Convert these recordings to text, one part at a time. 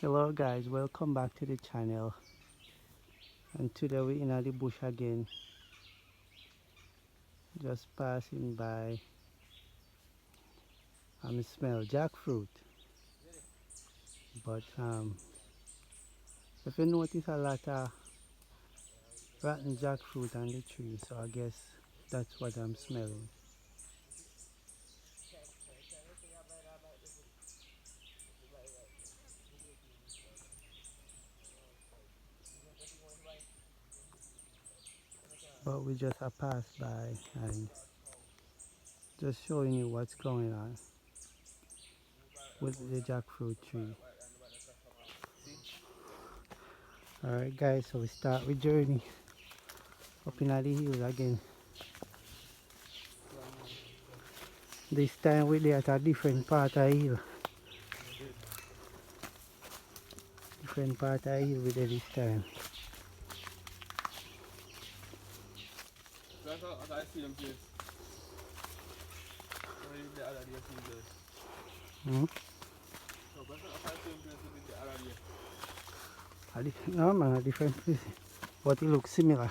Hello guys, welcome back to the channel. And today we're in the bush again, just passing by. Smell jackfruit, but if you notice a lot of rotten jackfruit on the tree, so I guess that's what I'm smelling. But we just pass by and just showing you what's going on with the jackfruit tree. Alright guys, so we start with journey up in the hills again. This time we're at a different part of the hill. Different part of the hill with it this time. That's how I see them place. The other day, see this. Hmm? So, that's how I see them place with the other day. No man, a different place. But it looks similar.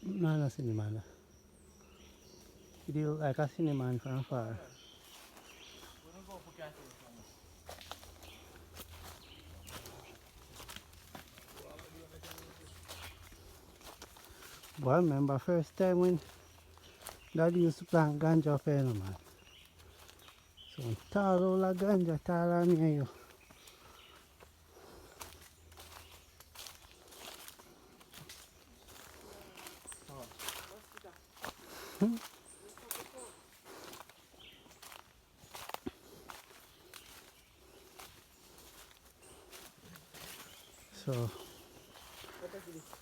No, no cinnamon. It look like a cinnamon from far. But I remember first time when Daddy used to plant ganja for you, man. So tall all the ganja, taller than you. So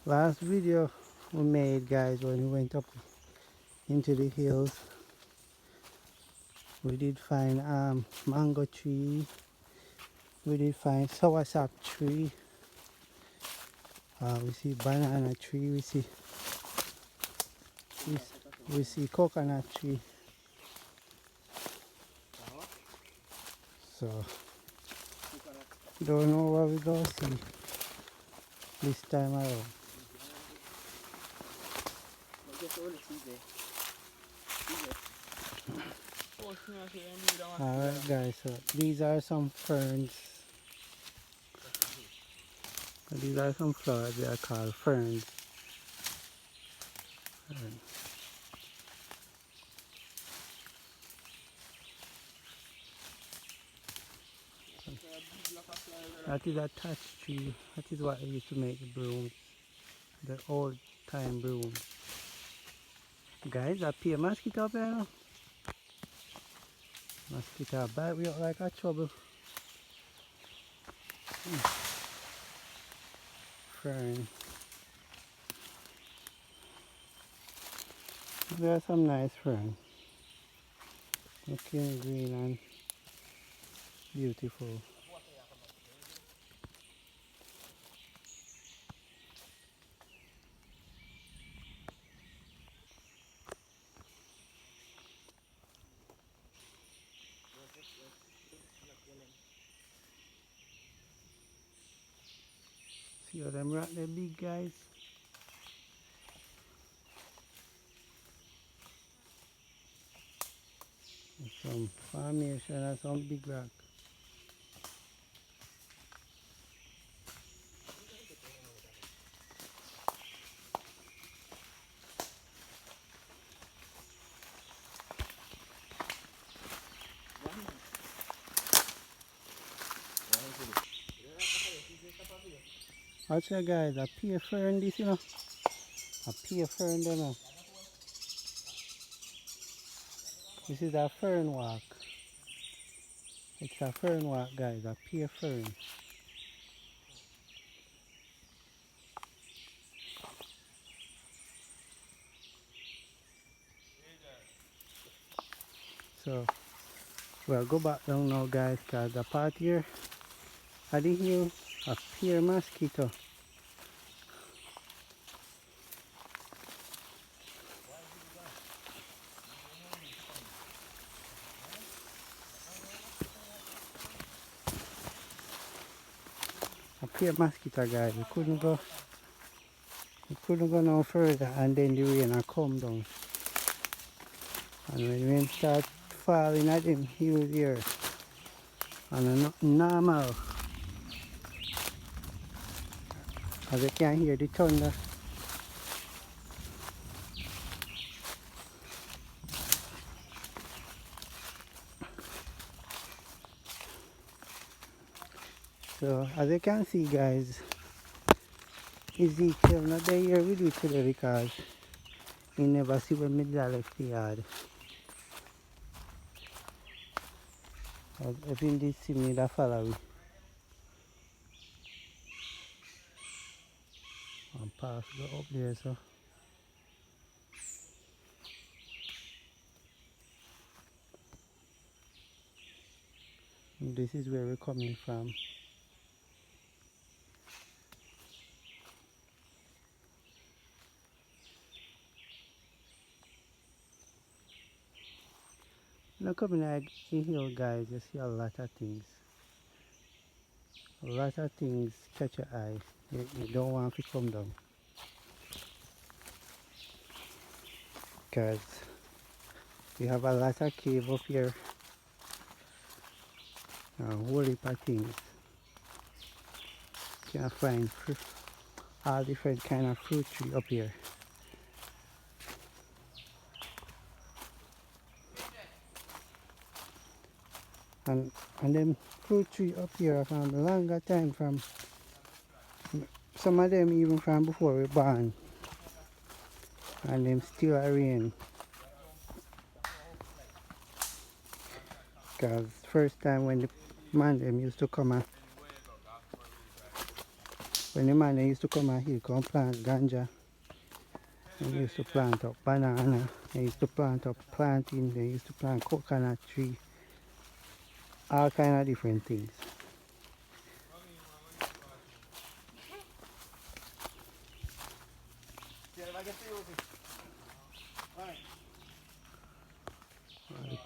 last video we made guys when we went up into the hills, we did find mango tree, we did find soursop tree, we see banana tree, we see coconut tree. So don't know what we gonna see this time around. Alright guys, so these are some ferns. These are some flowers, they are called ferns. That is a touch tree. That is what they used to make the broom. The old time broom. Guys, that pea mosquito up there now. Mosquito bite we up like a trouble. Fern. There are some nice ferns. Looking green and beautiful. See how them rock there big guys? Some formation and some big rock. Watch that guys, a pea fern this you know. A pea fern there now. This is a fern walk. It's a fern walk guys, a pea fern. So we'll go back down now guys, cause the part here at the hill a pea mosquito. pure mosquito, guys. We couldn't go no further, and then the rain had come down. And when the rain start falling at them hills here, and it's not normal. As you can hear the thunder. So as you can see, guys, Ezekiel not there here with you today because he never see when me left the yard. If he did see me, that follow me. And pass go up there, so. And this is where we're coming from. Now coming out here, guys, you see a lot of things. A lot of things catch your eye. You don't want to come down. Because we have a lot of cave up here. A whole heap of things. You can find all different kind of fruit tree up here. And them fruit tree up here are from a longer time, from some of them even from before we born. And them still are rain. Because first time when the man them used to come when the man them used to come here, come plant ganja. They used to plant up banana, they used to plant up plantain, they used to plant coconut tree, all kind of different things.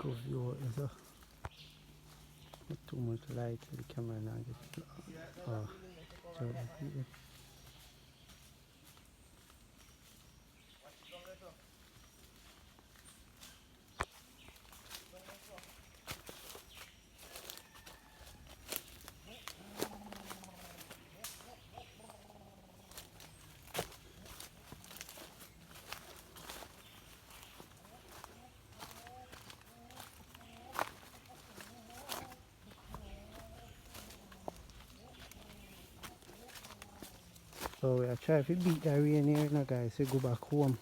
The view is not too much light for the camera now. So, so we are trying to beat the rain here now, guys, we go back home.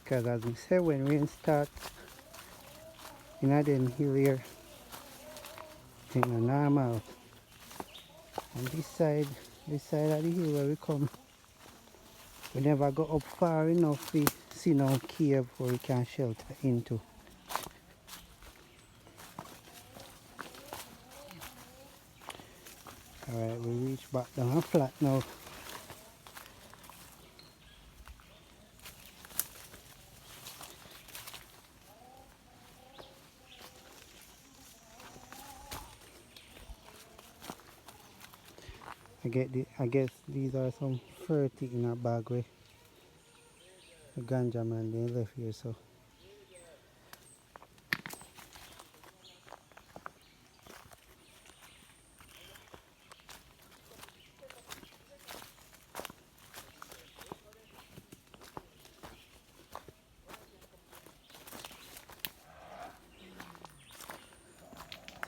Because as we say, when rain starts in them hill here, it's not normal. And this side of the hill where we come, we never go up far enough to see no cave where we can shelter into. Alright, we reach back down a flat now. I guess these are some fertig in a bag where the ganja man they left here, so.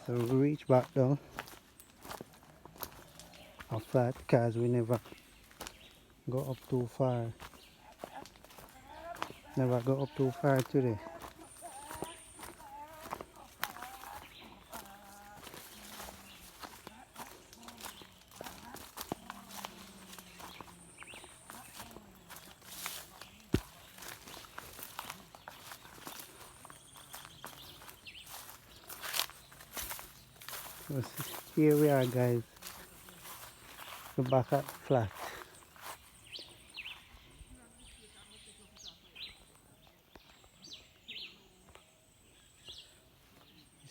So we reach back down a flat because we never go up too far. Never go up too far today. So here we are, guys. The back at flat.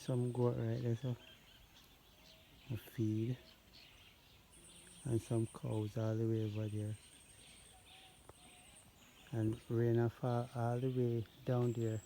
Some goat right there, so a feed. and some cows all the way over there. And rain a fall all the way down there